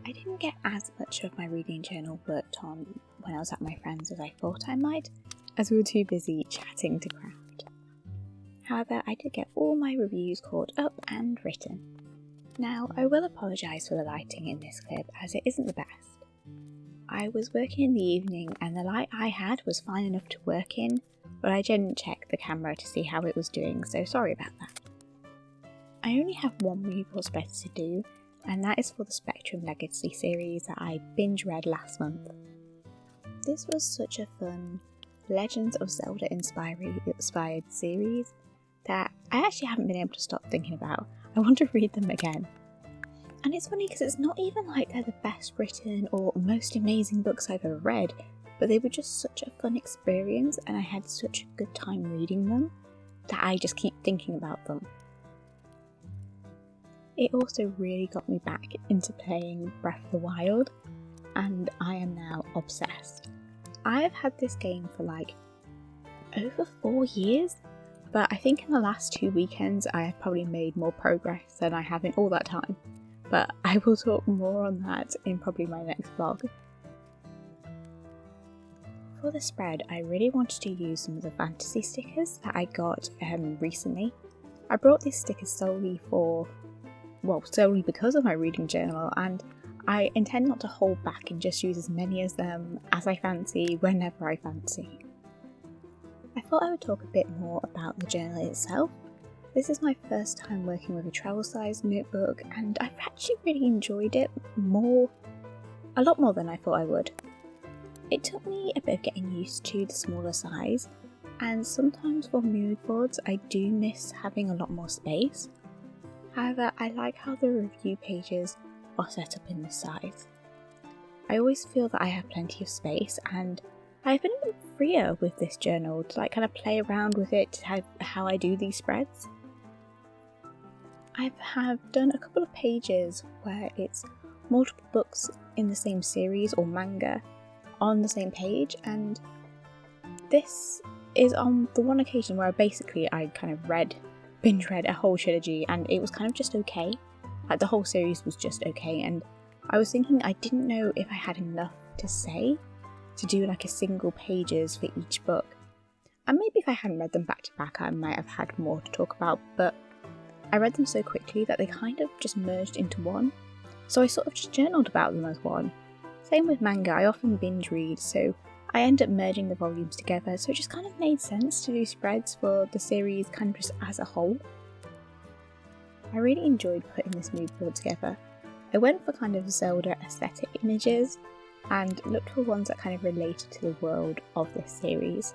I didn't get as much of my reading journal worked on when I was at my friend's as I thought I might, as we were too busy chatting to craft. However, I did get all my reviews caught up and written. Now, I will apologise for the lighting in this clip as it isn't the best. I was working in the evening and the light I had was fine enough to work in, but I didn't check the camera to see how it was doing, so sorry about that. I only have one read or spread to do, and that is for the Spectrum Legacy series that I binge read last month. This was such a fun Legends of Zelda inspired series that I actually haven't been able to stop thinking about. I want to read them again. And it's funny because it's not even like they're the best written or most amazing books I've ever read, but they were just such a fun experience and I had such a good time reading them that I just keep thinking about them. It also really got me back into playing Breath of the Wild, and I am now obsessed. I have had this game for like over 4 years, but I think in the last 2 weekends I have probably made more progress than I have in all that time. But I will talk more on that in probably my next vlog. For the spread, I really wanted to use some of the fantasy stickers that I got recently. I brought these stickers solely because of my reading journal, and I intend not to hold back and just use as many of them as I fancy, whenever I fancy. I thought I would talk a bit more about the journal itself. This is my first time working with a travel size notebook, and I've actually really enjoyed it a lot more than I thought I would. It took me a bit of getting used to the smaller size, and sometimes for mood boards I do miss having a lot more space. However, I like how the review pages are set up in this size. I always feel that I have plenty of space, and I've been a bit freer with this journal to kind of play around with it, how I do these spreads. I have done a couple of pages where it's multiple books in the same series or manga on the same page, and this is on the one occasion where I kind of binge read a whole trilogy, and it was kind of just okay. Like the whole series was just okay, and I was thinking I didn't know if I had enough to say to do like a single pages for each book. And maybe if I hadn't read them back to back I might have had more to talk about, but I read them so quickly that they kind of just merged into one. So I sort of just journaled about them as one. Same with manga, I often binge read, so I end up merging the volumes together, so it just kind of made sense to do spreads for the series kind of just as a whole. I really enjoyed putting this mood board together. I went for kind of Zelda aesthetic images and looked for ones that kind of related to the world of this series.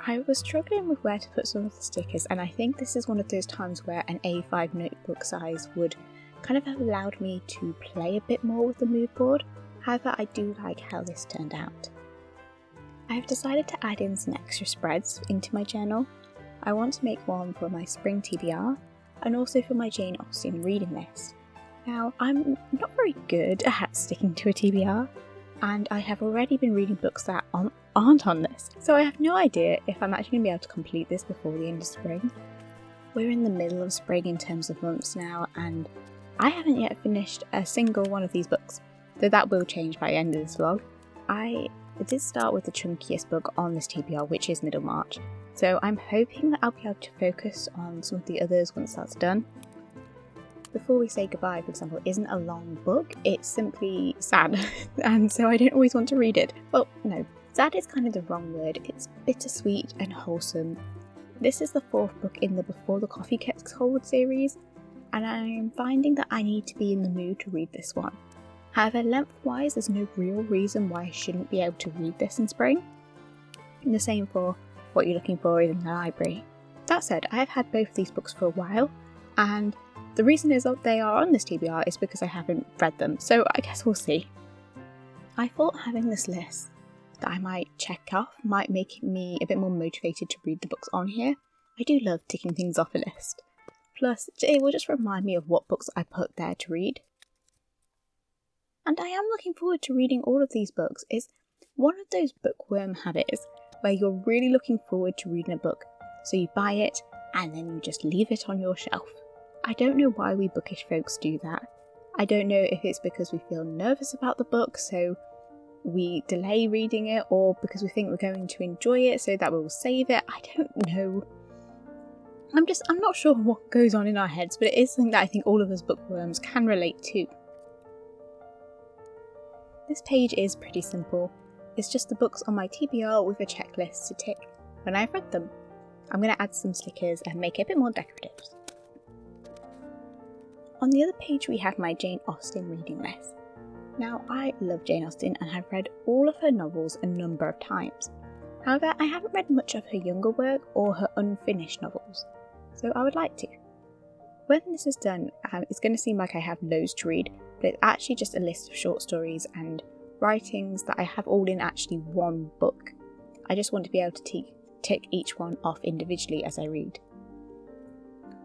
I was struggling with where to put some of the stickers, and I think this is one of those times where an A5 notebook size would kind of have allowed me to play a bit more with the mood board. However, I do like how this turned out. I have decided to add in some extra spreads into my journal. I want to make one for my Spring TBR and also for my Jane Austen reading list. Now, I'm not very good at sticking to a TBR, and I have already been reading books that aren't on this, so I have no idea if I'm actually going to be able to complete this before the end of spring. We're in the middle of spring in terms of months now, and I haven't yet finished a single one of these books, though that will change by the end of this vlog. I I did start with the chunkiest book on this TBR, which is Middlemarch, so I'm hoping that I'll be able to focus on some of the others once that's done. Before We Say Goodbye, for example, isn't a long book, it's simply sad, and so I don't always want to read it. Well, no, sad is kind of the wrong word, it's bittersweet and wholesome. This is the 4th book in the Before the Coffee Gets Cold series, and I'm finding that I need to be in the mood to read this one. However, lengthwise, there's no real reason why I shouldn't be able to read this in spring. And the same for What You're Looking For in the Library. That said, I have had both of these books for a while, and the reason is that they are on this TBR is because I haven't read them, so I guess we'll see. I thought having this list that I might check off might make me a bit more motivated to read the books on here. I do love ticking things off a list. Plus, it will just remind me of what books I put there to read. And I am looking forward to reading all of these books. It's one of those bookworm habits where you're really looking forward to reading a book, so you buy it and then you just leave it on your shelf. I don't know why we bookish folks do that. I don't know if it's because we feel nervous about the book, so we delay reading it, or because we think we're going to enjoy it so that we'll save it. I don't know. I'm not sure what goes on in our heads, but it is something that I think all of us bookworms can relate to. This page is pretty simple. It's just the books on my TBR with a checklist to tick when I've read them. I'm going to add some stickers and make it a bit more decorative. On the other page we have my Jane Austen reading list. Now, I love Jane Austen and have read all of her novels a number of times. However, I haven't read much of her younger work or her unfinished novels, so I would like to. When this is done, it's going to seem like I have loads to read, but it's actually just a list of short stories and writings that I have all in actually one book. I just want to be able to tick each one off individually as I read.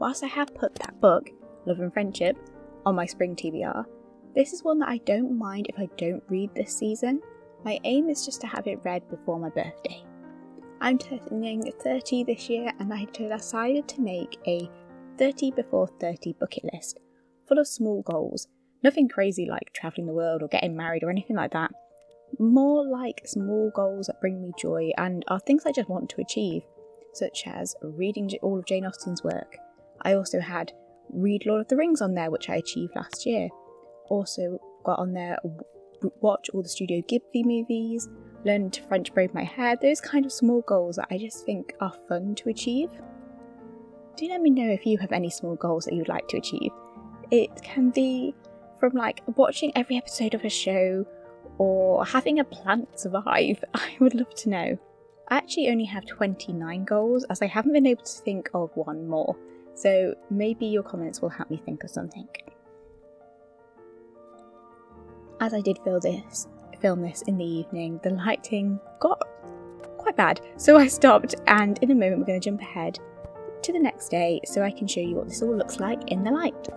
Whilst I have put that book, Love and Friendship, on my Spring TBR, this is one that I don't mind if I don't read this season. My aim is just to have it read before my birthday. I'm turning 30 this year, and I decided to make a 30 before 30 bucket list, full of small goals. Nothing crazy like travelling the world or getting married or anything like that. More like small goals that bring me joy and are things I just want to achieve, such as reading all of Jane Austen's work. I also had read Lord of the Rings on there, which I achieved last year. Also got on there watch all the Studio Ghibli movies, learn to French braid my hair, those kind of small goals that I just think are fun to achieve. Do let me know if you have any small goals that you'd like to achieve. It can be from like watching every episode of a show or having a plant survive. I would love to know. I actually only have 29 goals as I haven't been able to think of one more, so maybe your comments will help me think of something. As I did film this in the evening, the lighting got quite bad, so I stopped, and in a moment we're going to jump ahead to the next day so I can show you what this all looks like in the light.